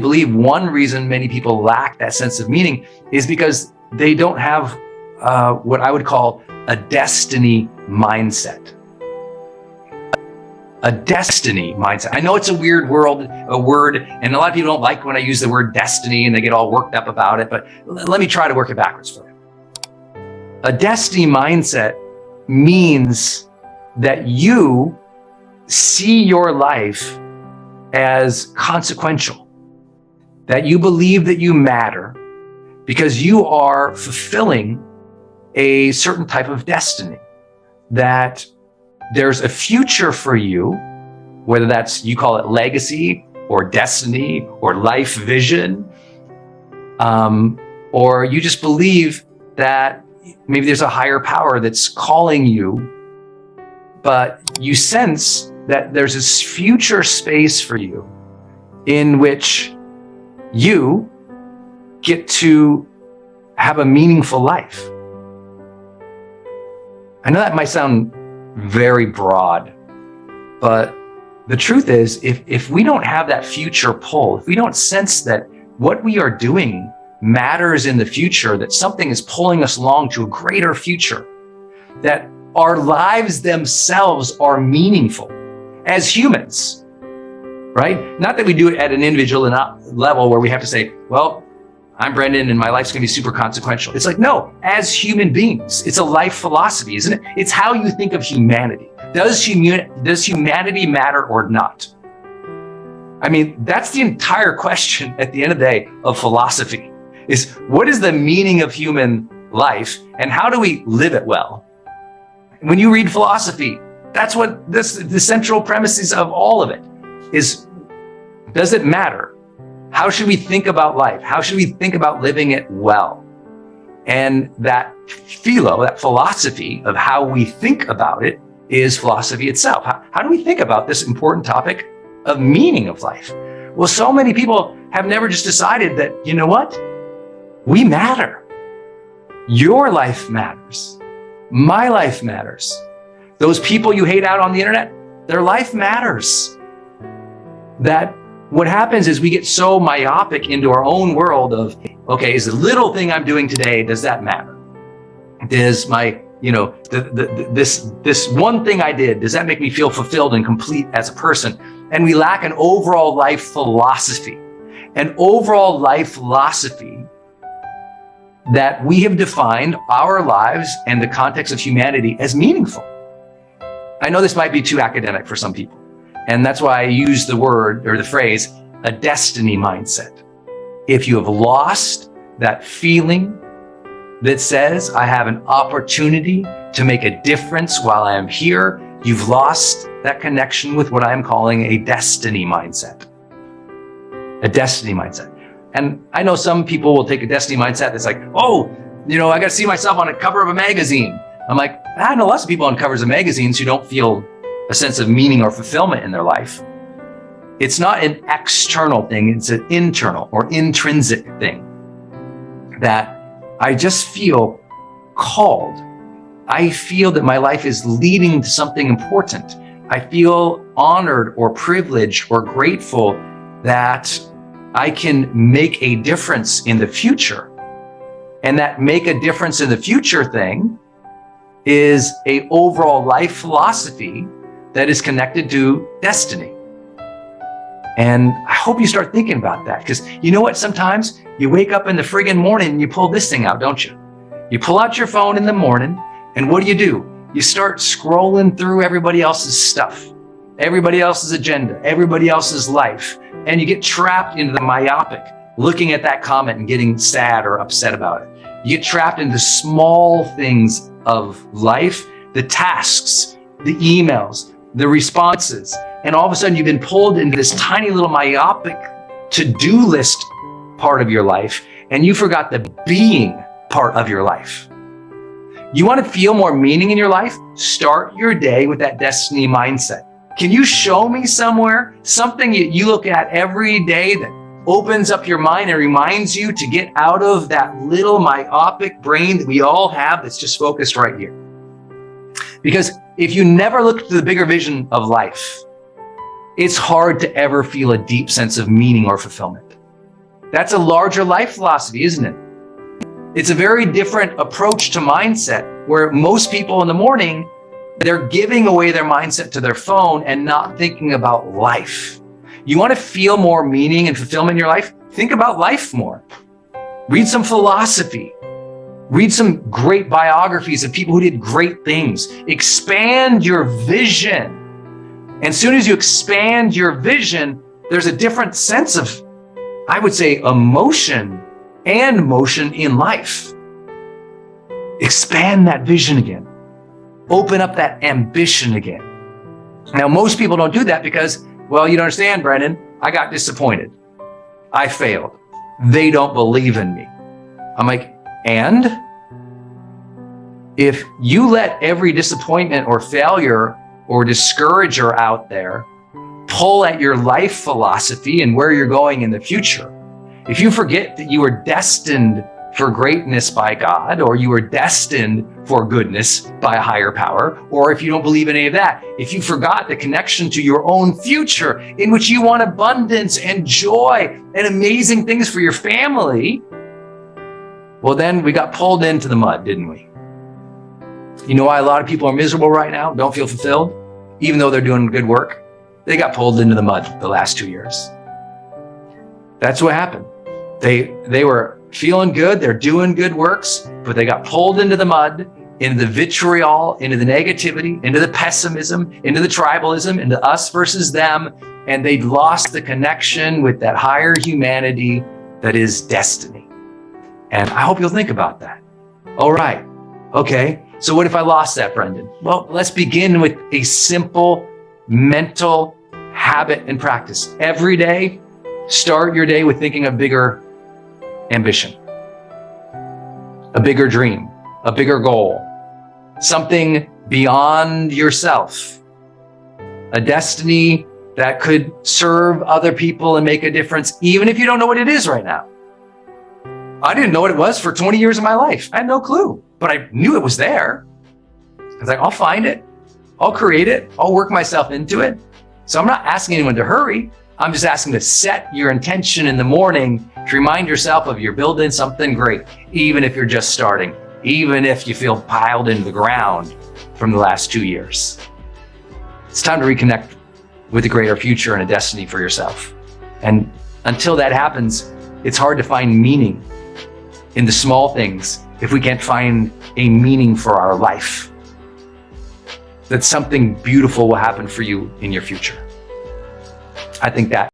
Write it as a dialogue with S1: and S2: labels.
S1: believe one reason many people lack that sense of meaning is because they don't have what I would call a destiny mindset. A destiny mindset. I know it's a weird word, and a lot of people don't like when I use the word destiny and they get all worked up about it, but let me try to work it backwards for you. A destiny mindset means that you see your life as consequential, that you believe that you matter because you are fulfilling a certain type of destiny, that there's a future for you, whether that's, you call it legacy or destiny or life vision, or you just believe that maybe there's a higher power that's calling you, but you sense that there's this future space for you in which you get to have a meaningful life. I know that might sound very broad, but the truth is, if we don't have that future pull, if we don't sense that what we are doing matters in the future, that something is pulling us along to a greater future, that our lives themselves are meaningful as humans, right? Not that we do it at an individual level where we have to say, well, I'm Brendon and my life's gonna be super consequential. It's like, no, as human beings, it's a life philosophy, isn't it? It's how you think of humanity. Does humanity matter or not? I mean, that's the entire question at the end of the day of philosophy, is what is the meaning of human life and how do we live it well? When you read philosophy, that's what the central premises of all of it is. Does it matter? How should we think about life? How should we think about living it well? And that philosophy of how we think about it is philosophy itself. How do we think about this important topic of meaning of life? Well, so many people have never just decided that, you know what? We matter. Your life matters. My life matters. Those people you hate out on the internet, their life matters. That what happens is we get so myopic into our own world of, okay, is the little thing I'm doing today, does that matter? Does my, this one thing I did, does that make me feel fulfilled and complete as a person? And we lack an overall life philosophy. An overall life philosophy that we have defined our lives and the context of humanity as meaningful. I know this might be too academic for some people. And that's why I use the word or the phrase, a destiny mindset. If you have lost that feeling that says, I have an opportunity to make a difference while I am here, you've lost that connection with what I'm calling a destiny mindset. A destiny mindset. And I know some people will take a destiny mindset that's like, oh, I got to see myself on a cover of a magazine. I'm like, I know lots of people on covers of magazines who don't feel a sense of meaning or fulfillment in their life. It's not an external thing, it's an internal or intrinsic thing that I just feel called. I feel that my life is leading to something important. I feel honored or privileged or grateful that I can make a difference in the future. And that make a difference in the future thing is an overall life philosophy that is connected to destiny. And I hope you start thinking about that, because you know what? Sometimes you wake up in the friggin' morning and you pull this thing out, don't you? You pull out your phone in the morning, and what do? You start scrolling through everybody else's stuff, everybody else's agenda, everybody else's life, and you get trapped into the myopic, looking at that comment and getting sad or upset about it. You get trapped into small things of life, the tasks, the emails, the responses, and all of a sudden you've been pulled into this tiny little myopic to-do list part of your life, and you forgot the being part of your life. You want to feel more meaning in your life? Start your day with that destiny mindset. Can you show me somewhere, something you look at every day that opens up your mind and reminds you to get out of that little myopic brain that we all have that's just focused right here? Because if you never look to the bigger vision of life, it's hard to ever feel a deep sense of meaning or fulfillment. That's a larger life philosophy, isn't it? It's a very different approach to mindset, where most people in the morning, they're giving away their mindset to their phone and not thinking about life. You want to feel more meaning and fulfillment in your life? Think about life more. Read some philosophy. Read some great biographies of people who did great things. Expand your vision. And as soon as you expand your vision, there's a different sense of, I would say, emotion and motion in life. Expand that vision again. Open up that ambition again. Now, most people don't do that because, well, you don't understand, Brendon. I got disappointed. I failed. They don't believe in me. I'm like, and? If you let every disappointment or failure or discourager out there pull at your life philosophy and where you're going in the future, if you forget that you were destined for greatness by God, or you were destined for goodness by a higher power, or if you don't believe in any of that, if you forgot the connection to your own future in which you want abundance and joy and amazing things for your family, well, then we got pulled into the mud, didn't we? You know why a lot of people are miserable right now, don't feel fulfilled, even though they're doing good work? They got pulled into the mud the last 2 years. That's what happened. They were feeling good, they're doing good works, but they got pulled into the mud, into the vitriol, into the negativity, into the pessimism, into the tribalism, into us versus them, and they'd lost the connection with that higher humanity that is destiny. And I hope you'll think about that. All right, okay, so what if I lost that, Brendon? Well, let's begin with a simple mental habit and practice. Every day, start your day with thinking of bigger ambition, a bigger dream, a bigger goal, something beyond yourself, a destiny that could serve other people and make a difference, even if you don't know what it is right now. I didn't know what it was for 20 years of my life. I had no clue, but I knew it was there. I was like, I'll find it. I'll create it. I'll work myself into it. So I'm not asking anyone to hurry. I'm just asking to set your intention in the morning to remind yourself of you're building something great, even if you're just starting, even if you feel piled into the ground from the last 2 years. It's time to reconnect with a greater future and a destiny for yourself. And until that happens, it's hard to find meaning in the small things if we can't find a meaning for our life. That something beautiful will happen for you in your future. I think that